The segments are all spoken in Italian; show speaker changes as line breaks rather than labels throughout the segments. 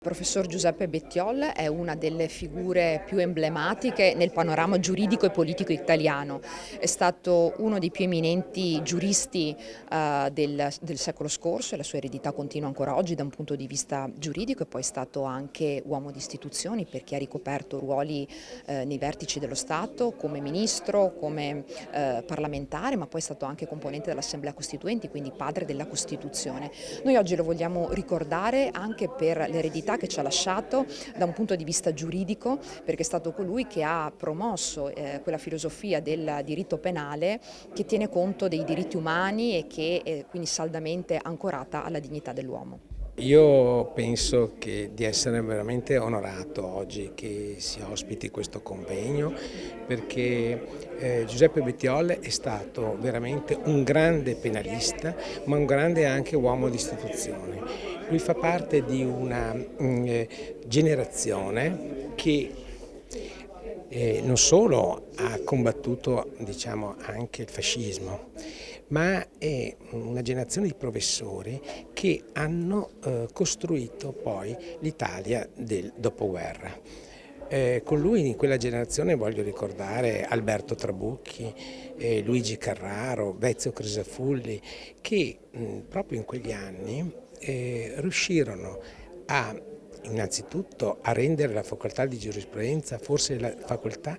Il professor Giuseppe Bettiol è una delle figure più emblematiche nel panorama giuridico e politico italiano. È stato uno dei più eminenti giuristi del secolo scorso e la sua eredità continua ancora oggi da un punto di vista giuridico, e poi è stato anche uomo di istituzioni perché ha ricoperto ruoli nei vertici dello Stato come ministro, come parlamentare, ma poi è stato anche componente dell'Assemblea Costituenti, quindi padre della Costituzione. Noi oggi lo vogliamo ricordare anche per l'eredità che ci ha lasciato da un punto di vista giuridico, perché è stato colui che ha promosso quella filosofia del diritto penale che tiene conto dei diritti umani e che è quindi saldamente ancorata alla dignità dell'uomo.
Io penso di essere veramente onorato oggi che si ospiti questo convegno, perché Giuseppe Bettiol è stato veramente un grande penalista, ma un grande anche uomo di istituzione. Lui fa parte di una generazione che non solo ha combattuto, diciamo, anche il fascismo, ma è una generazione di professori che hanno costruito poi l'Italia del dopoguerra. Con lui in quella generazione voglio ricordare Alberto Trabucchi, Luigi Carraro, Vezio Crisafulli, che proprio in quegli anni riuscirono innanzitutto a rendere la facoltà di giurisprudenza forse la facoltà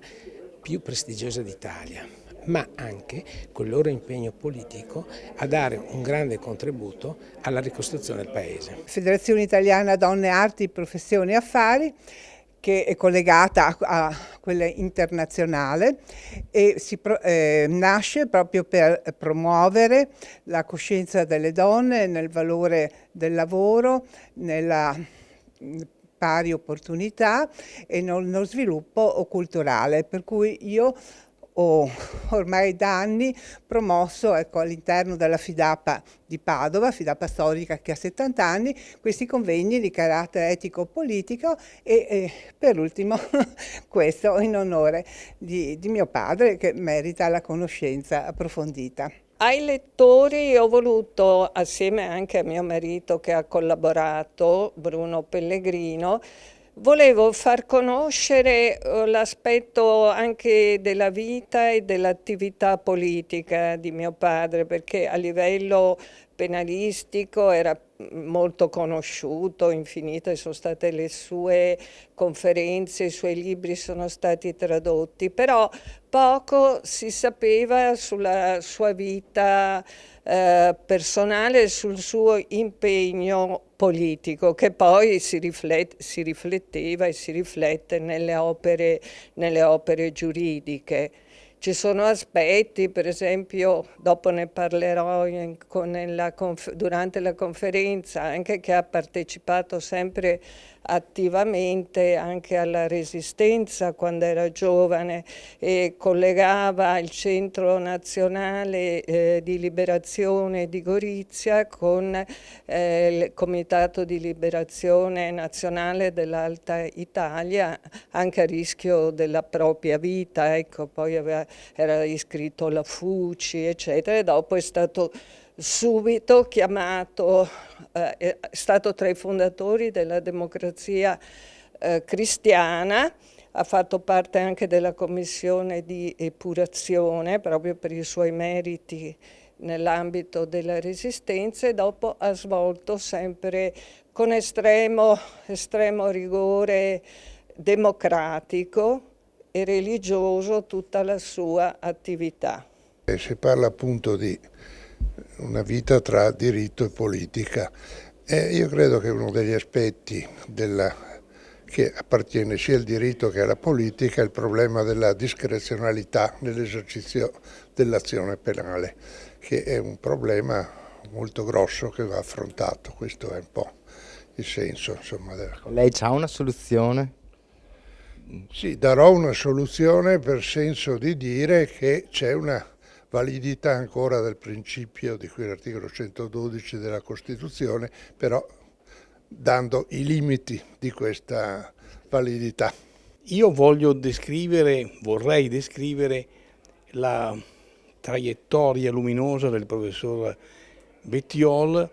più prestigiosa d'Italia, ma anche col loro impegno politico a dare un grande contributo alla ricostruzione del Paese.
Federazione Italiana Donne, Arti, Professioni e Affari, che è collegata a quella internazionale e nasce proprio per promuovere la coscienza delle donne nel valore del lavoro, nella pari opportunità e nello sviluppo culturale, per cui io ho ormai da anni promosso, ecco, all'interno della FIDAPA di Padova, FIDAPA storica che ha 70 anni, questi convegni di carattere etico-politico e per ultimo questo in onore di mio padre, che merita la conoscenza approfondita.
Ai lettori ho voluto, assieme anche a mio marito che ha collaborato, Bruno Pellegrino, volevo far conoscere l'aspetto anche della vita e dell'attività politica di mio padre, perché a livello penalistico era molto conosciuto, infinite sono state le sue conferenze, i suoi libri sono stati tradotti, però poco si sapeva sulla sua vita personale, sul suo impegno politico, che poi si rifletteva e si riflette nelle opere giuridiche. Ci sono aspetti, per esempio, dopo ne parlerò durante la conferenza, anche che ha partecipato sempre attivamente anche alla Resistenza quando era giovane e collegava il Centro Nazionale di Liberazione di Gorizia con il Comitato di Liberazione Nazionale dell'Alta Italia, anche a rischio della propria vita, ecco, poi era iscritto alla FUCI, eccetera, e dopo è stato subito chiamato, è stato tra i fondatori della Democrazia Cristiana, ha fatto parte anche della commissione di epurazione proprio per i suoi meriti nell'ambito della Resistenza e dopo ha svolto sempre con estremo rigore democratico e religioso tutta la sua attività.
Si parla appunto di una vita tra diritto e politica. Io credo che uno degli aspetti che appartiene sia al diritto che alla politica è il problema della discrezionalità nell'esercizio dell'azione penale, che è un problema molto grosso che va affrontato. Questo è un po' il senso, insomma.
Lei ha una soluzione?
Sì, darò una soluzione per senso di dire che c'è una validità ancora del principio di cui l'articolo 112 della Costituzione, però dando i limiti di questa validità.
Io vorrei descrivere la traiettoria luminosa del professor Bettiol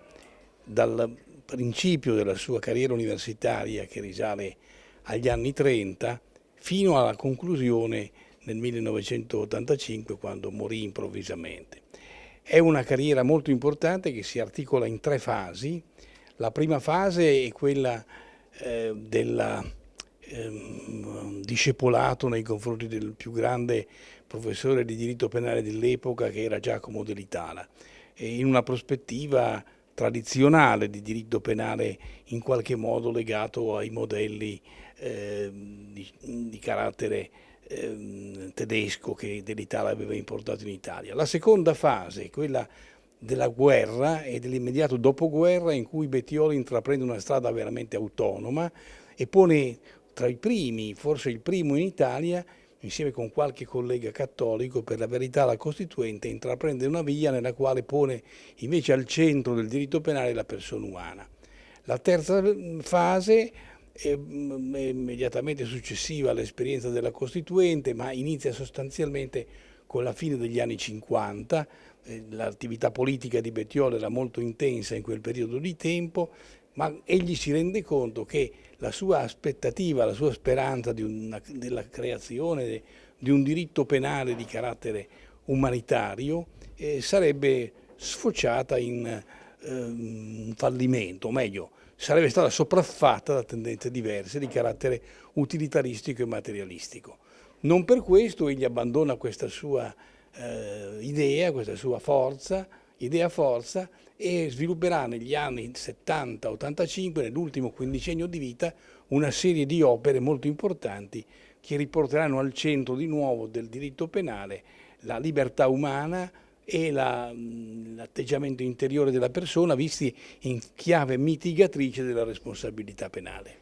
dal principio della sua carriera universitaria, che risale agli anni 30, fino alla conclusione nel 1985, quando morì improvvisamente. È una carriera molto importante che si articola in 3 fasi. La prima fase è quella del discepolato nei confronti del più grande professore di diritto penale dell'epoca, che era Giacomo Dell'Itala, in una prospettiva tradizionale di diritto penale in qualche modo legato ai modelli di carattere tedesco che Dell'Itala aveva importato in Italia. La seconda fase è quella della guerra e dell'immediato dopoguerra, in cui Bettioli intraprende una strada veramente autonoma e pone tra i primi, forse il primo in Italia, insieme con qualche collega cattolico, per la verità la Costituente, intraprende una via nella quale pone invece al centro del diritto penale la persona umana. La terza fase è immediatamente successiva all'esperienza della Costituente, ma inizia sostanzialmente con la fine degli anni 50. L'attività politica di Bettioli era molto intensa in quel periodo di tempo, ma egli si rende conto che la sua aspettativa, la sua speranza della creazione di un diritto penale di carattere umanitario sarebbe sfociata in un fallimento, o meglio, sarebbe stata sopraffatta da tendenze diverse di carattere utilitaristico e materialistico. Non per questo egli abbandona questa sua idea, questa sua idea forza, e svilupperà negli anni 70-85, nell'ultimo quindicennio di vita, una serie di opere molto importanti che riporteranno al centro di nuovo del diritto penale la libertà umana e l'atteggiamento interiore della persona, visti in chiave mitigatrice della responsabilità penale.